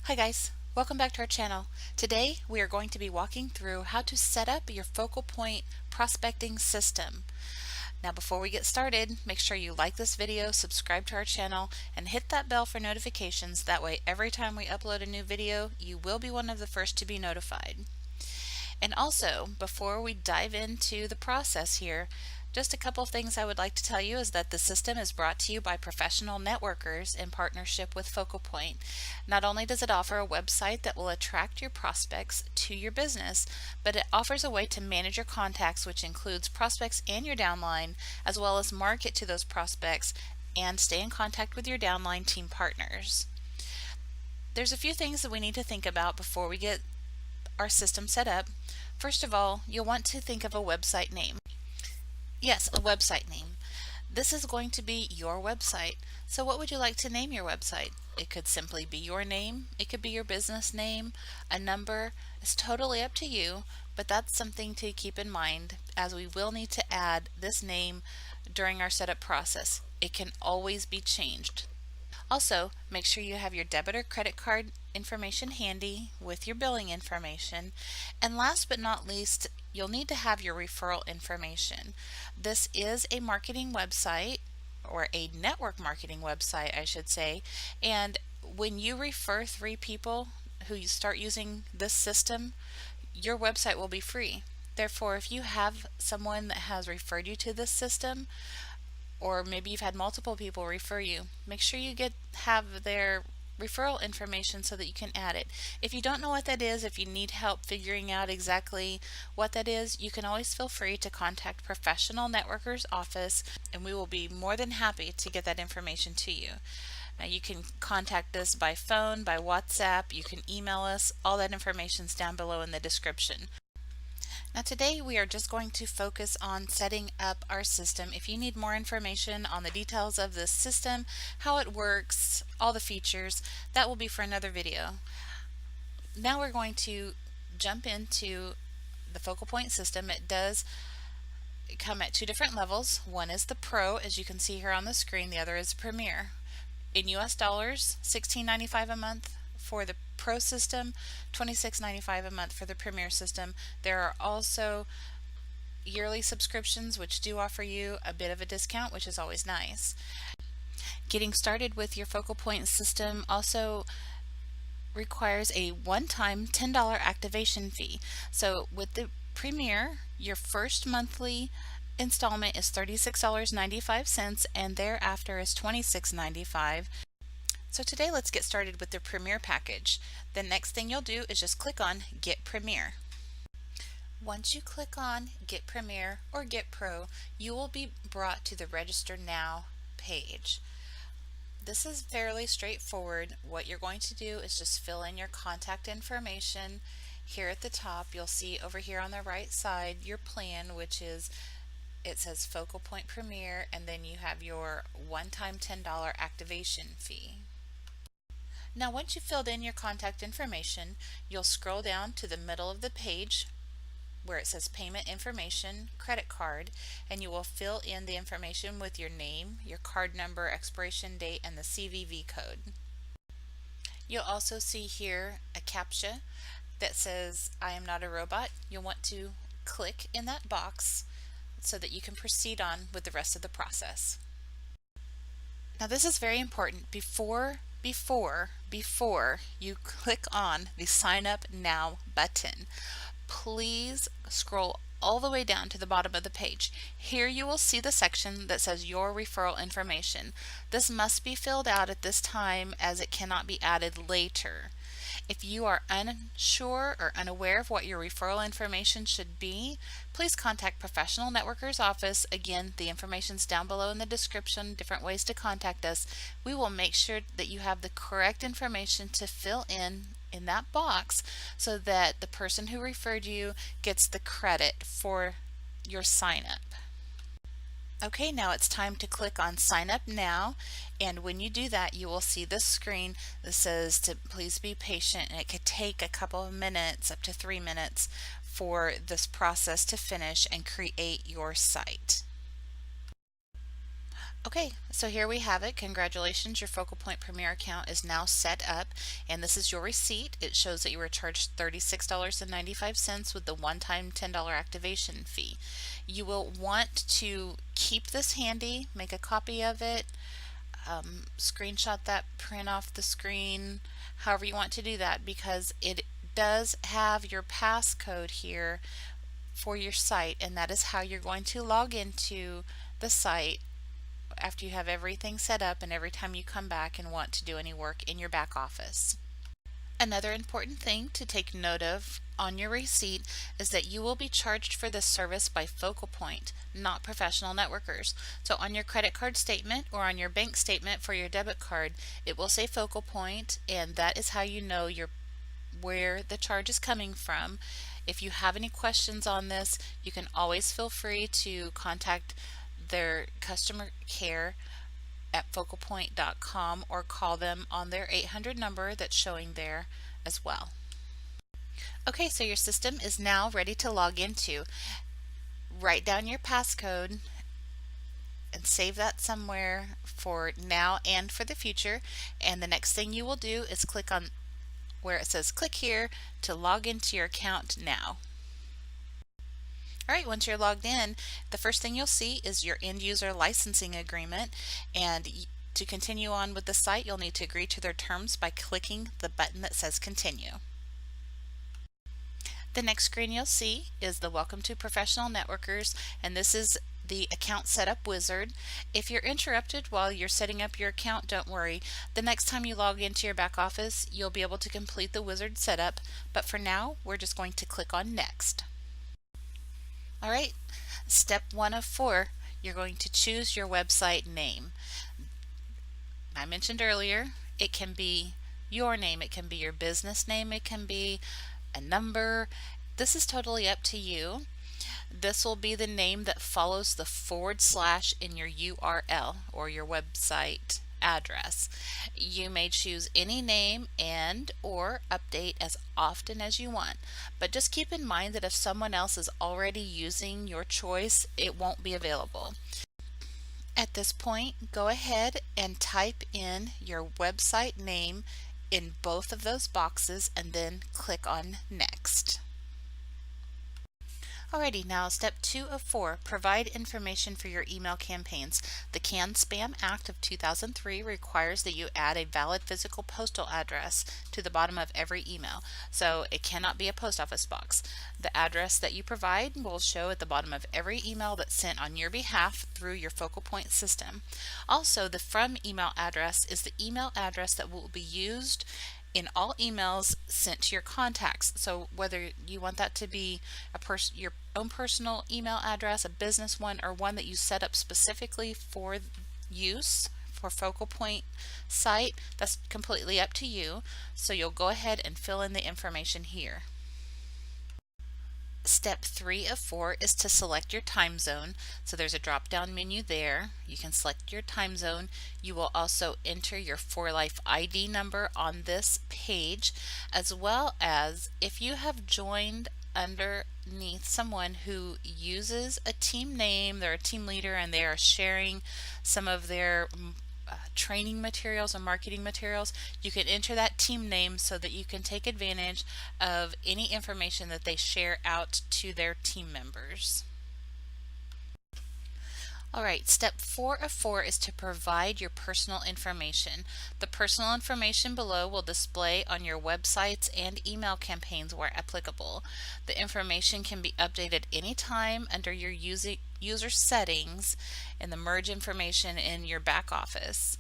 Hi guys, welcome back to our channel. Today we are going to be walking through how to set up your focal point prospecting system. Now before we get started, make sure you like this video, subscribe to our channel, and hit that bell for notifications. That way every time we upload a new video, you will be one of the first to be notified. And also, before we dive into the process here, just a couple of things I would like to tell you is that the system is brought to you by professional networkers in partnership with Focal Point. Not only does it offer a website that will attract your prospects to your business, but it offers a way to manage your contacts, which includes prospects and your downline, as well as market to those prospects and stay in contact with your downline team partners. There's a few things that we need to think about before we get our system set up. First of all, you'll want to think of a website name. Yes, a website name. This is going to be your website. So what would you like to name your website? It could simply be your name. It could be your business name, a number. It's totally up to you, but that's something to keep in mind as we will need to add this name during our setup process. It can always be changed. Also, make sure you have your debit or credit card information handy with your billing information. And last but not least, you'll need to have your referral information. This is a marketing website, or a network marketing website, I should say. And when you refer 3 people who you start using this system, your website will be free. Therefore, if you have someone that has referred you to this system, or maybe you've had multiple people refer you, make sure you have their referral information so that you can add it. If you don't know what that is, if you need help figuring out exactly what that is, you can always feel free to contact Professional Networkers Office, and we will be more than happy to get that information to you. Now you can contact us by phone, by WhatsApp, you can email us. All that information is down below in the description. Now today we are just going to focus on setting up our system. If you need more information on the details of this system, how it works, all the features, that will be for another video. Now we're going to jump into the Focal Point system. It does come at 2 different levels. One is the Pro, as you can see here on the screen. The other is Premier. In US dollars, $16.95 a month for the Pro system, $26.95 a month for the Premier system. There are also yearly subscriptions which do offer you a bit of a discount, which is always nice. Getting started with your Focal Point system also requires a one-time $10 activation fee. So with the Premier, your first monthly installment is $36.95 and thereafter is $26.95. So today let's get started with the Premier package. The next thing you'll do is just click on Get Premier. Once you click on Get Premier or Get Pro, you will be brought to the Register Now page. This is fairly straightforward. What you're going to do is just fill in your contact information. Here at the top, you'll see over here on the right side your plan, which is, it says Focal Point Premier, and then you have your one-time $10 activation fee. Now once you've filled in your contact information, you'll scroll down to the middle of the page where it says Payment Information, Credit Card, and you will fill in the information with your name, your card number, expiration date, and the CVV code. You'll also see here a CAPTCHA that says I am not a robot. You'll want to click in that box so that you can proceed on with the rest of the process. Now this is very important. Before you click on the Sign Up Now button, please scroll all the way down to the bottom of the page. Here you will see the section that says Your Referral Information. This must be filled out at this time as it cannot be added later. If you are unsure or unaware of what your referral information should be, please contact Professional Networkers Office. Again, the information's down below in the description, different ways to contact us. We will make sure that you have the correct information to fill in that box so that the person who referred you gets the credit for your sign up. Okay, now it's time to click on Sign Up Now, and when you do that you will see this screen that says to please be patient, and it could take a couple of minutes, up to 3 minutes, for this process to finish and create your site. Okay, so here we have it. Congratulations, your Focal Point Premier account is now set up, and this is your receipt. It shows that you were charged $36.95 with the one-time $10 activation fee. You will want to keep this handy, make a copy of it, screenshot that, print off the screen, however you want to do that, because it does have your passcode here for your site, and that is how you're going to log into the site after you have everything set up and every time you come back and want to do any work in your back office. Another important thing to take note of on your receipt is that you will be charged for this service by Focal Point, not professional networkers. So on your credit card statement or on your bank statement for your debit card, it will say Focal Point, and that is how you know where the charge is coming from. If you have any questions on this, you can always feel free to contact their customer care at focalpoint.com or call them on their 800 number that's showing there as well. Okay, so your system is now ready to log into. Write down your passcode and save that somewhere for now and for the future, and the next thing you will do is click on where it says click here to log into your account now. Alright, once you're logged in, the first thing you'll see is your end user licensing agreement, and to continue on with the site you'll need to agree to their terms by clicking the button that says continue. The next screen you'll see is the Welcome to Professional Networkers, and this is the account setup wizard. If you're interrupted while you're setting up your account, don't worry. The next time you log into your back office you'll be able to complete the wizard setup, but for now we're just going to click on next. Alright, step 1 of 4, you're going to choose your website name. I mentioned earlier, it can be your name, it can be your business name, it can be a number. This is totally up to you. This will be the name that follows the / in your URL or your website address. You may choose any name and or update as often as you want, but just keep in mind that if someone else is already using your choice, it won't be available. At this point, go ahead and type in your website name in both of those boxes and then click on next. Alrighty, now step 2 of 4, provide information for your email campaigns. The CAN-SPAM Act of 2003 requires that you add a valid physical postal address to the bottom of every email, so it cannot be a post office box. The address that you provide will show at the bottom of every email that's sent on your behalf through your Focal Point system. Also, the from email address is the email address that will be used in all emails sent to your contacts. So whether you want that to be your own personal email address, a business one, or one that you set up specifically for use for Focal Point site, that's completely up to you. So you'll go ahead and fill in the information here. Step 3 of 4 is to select your time zone. So there's a drop down menu there. You can select your time zone. You will also enter your For Life ID number on this page, as well as if you have joined underneath someone who uses a team name, they're a team leader and they are sharing some of their training materials or marketing materials, you can enter that team name so that you can take advantage of any information that they share out to their team members. Alright, step 4 of 4 is to provide your personal information. The personal information below will display on your websites and email campaigns where applicable. The information can be updated anytime under your user settings and the merge information in your back office.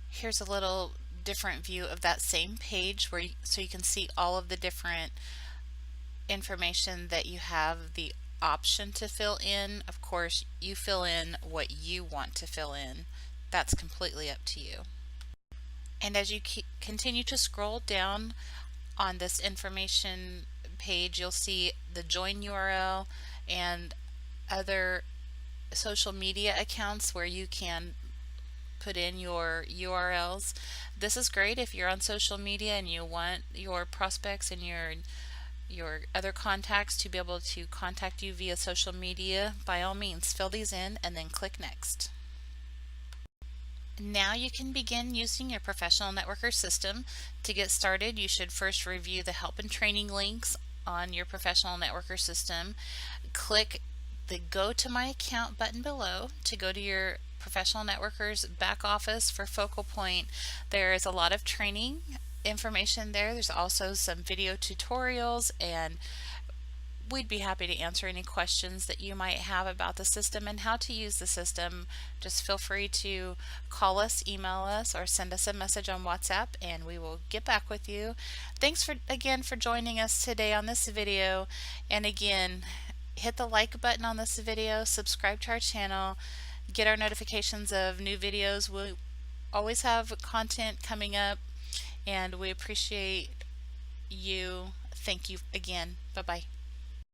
Here's a little different view of that same page so you can see all of the different information that you have the option to fill in. Of course, you fill in what you want to fill in. That's completely up to you. And as you continue to scroll down on this information page, you'll see the join URL and other social media accounts where you can put in your URLs. This is great if you're on social media and you want your prospects and your other contacts to be able to contact you via social media. By all means, fill these in and then click next. Now you can begin using your professional networker system. To get started, you should first review the help and training links on your professional networker system. Click the Go to My Account button below to go to your professional networker's back office for Focal Point. There is a lot of training information there. There's also some video tutorials, and we'd be happy to answer any questions that you might have about the system and how to use the system. Just feel free to call us, email us, or send us a message on WhatsApp, and we will get back with you. Thanks again for joining us today on this video. And again, hit the like button on this video, subscribe to our channel, get our notifications of new videos. We always have content coming up, and we appreciate you. Thank you again. Bye-bye.